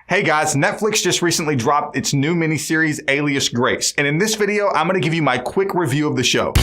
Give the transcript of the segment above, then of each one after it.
Hey guys, Netflix just recently dropped its new miniseries, Alias Grace. And in this video, I'm going to give you my quick review of the show.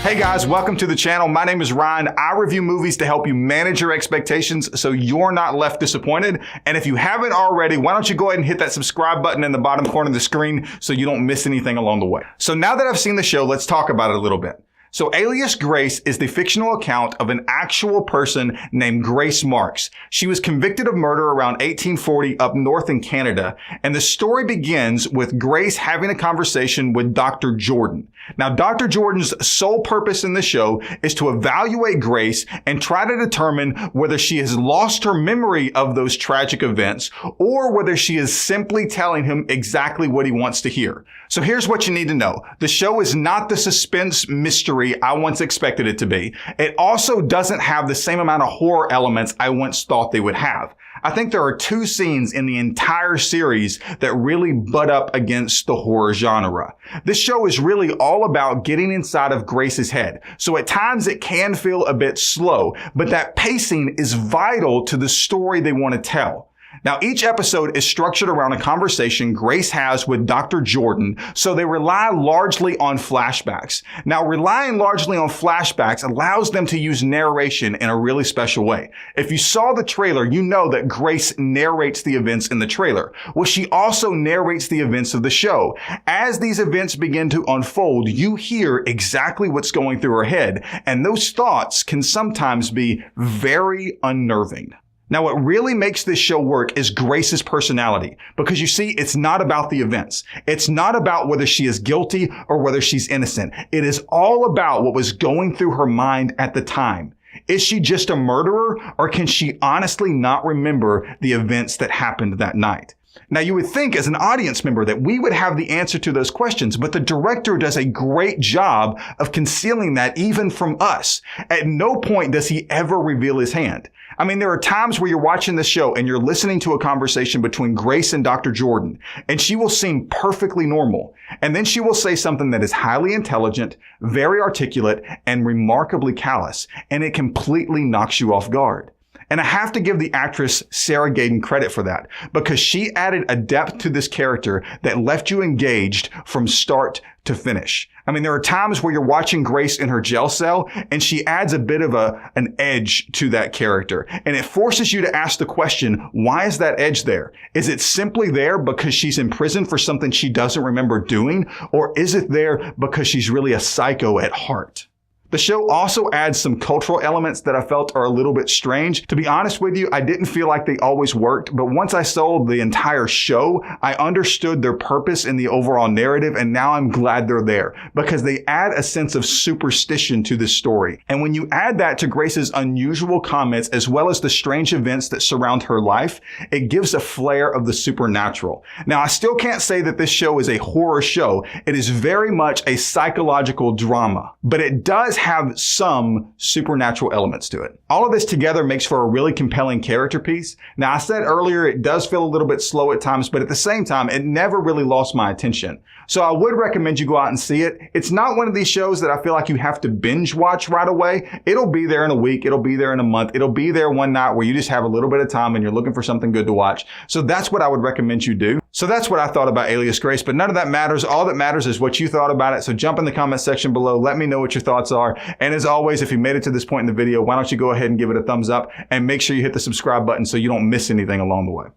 Hey guys, welcome to the channel. My name is Ryan. I review movies to help you manage your expectations so you're not left disappointed. And if you haven't already, why don't you go ahead and hit that subscribe button in the bottom corner of the screen so you don't miss anything along the way. So now that I've seen the show, let's talk about it a little bit. So Alias Grace is the fictional account of an actual person named Grace Marks. She was convicted of murder around 1840 up north in Canada, and the story begins with Grace having a conversation with Dr. Jordan. Now, Dr. Jordan's sole purpose in the show is to evaluate Grace and try to determine whether she has lost her memory of those tragic events or whether she is simply telling him exactly what he wants to hear. So here's what you need to know. The show is not the suspense mystery I once expected it to be. It also doesn't have the same amount of horror elements I once thought they would have. I think there are two scenes in the entire series that really butt up against the horror genre. This show is really all about getting inside of Grace's head. So at times it can feel a bit slow, but that pacing is vital to the story they want to tell. Now, each episode is structured around a conversation Grace has with Dr. Jordan, so they rely largely on flashbacks. Now, relying largely on flashbacks allows them to use narration in a really special way. If you saw the trailer, you know that Grace narrates the events in the trailer. Well, she also narrates the events of the show. As these events begin to unfold, you hear exactly what's going through her head, and those thoughts can sometimes be very unnerving. Now, what really makes this show work is Grace's personality, because you see, it's not about the events. It's not about whether she is guilty or whether she's innocent. It is all about what was going through her mind at the time. Is she just a murderer, or can she honestly not remember the events that happened that night? Now, you would think as an audience member that we would have the answer to those questions, but the director does a great job of concealing that even from us. At no point does he ever reveal his hand. I mean, there are times where you're watching the show and you're listening to a conversation between Grace and Dr. Jordan, and she will seem perfectly normal. And then she will say something that is highly intelligent, very articulate, and remarkably callous, and it completely knocks you off guard. And I have to give the actress Sarah Gadon credit for that, because she added a depth to this character that left you engaged from start to finish. I mean, there are times where you're watching Grace in her jail cell and she adds a bit of an edge to that character. And it forces you to ask the question, why is that edge there? Is it simply there because she's in prison for something she doesn't remember doing? Or is it there because she's really a psycho at heart? The show also adds some cultural elements that I felt are a little bit strange. To be honest with you, I didn't feel like they always worked, but once I saw the entire show, I understood their purpose in the overall narrative, and now I'm glad they're there because they add a sense of superstition to this story. And when you add that to Grace's unusual comments as well as the strange events that surround her life, it gives a flair of the supernatural. Now, I still can't say that this show is a horror show. It is very much a psychological drama, but it does have some supernatural elements to it. All of this together makes for a really compelling character piece. Now, I said earlier, it does feel a little bit slow at times, but at the same time, it never really lost my attention. So I would recommend you go out and see it. It's not one of these shows that I feel like you have to binge watch right away. It'll be there in a week. It'll be there in a month. It'll be there one night where you just have a little bit of time and you're looking for something good to watch. So that's what I would recommend you do. So that's what I thought about Alias Grace, but none of that matters. All that matters is what you thought about it. So jump in the comment section below. Let me know what your thoughts are. And as always, if you made it to this point in the video, why don't you go ahead and give it a thumbs up and make sure you hit the subscribe button so you don't miss anything along the way.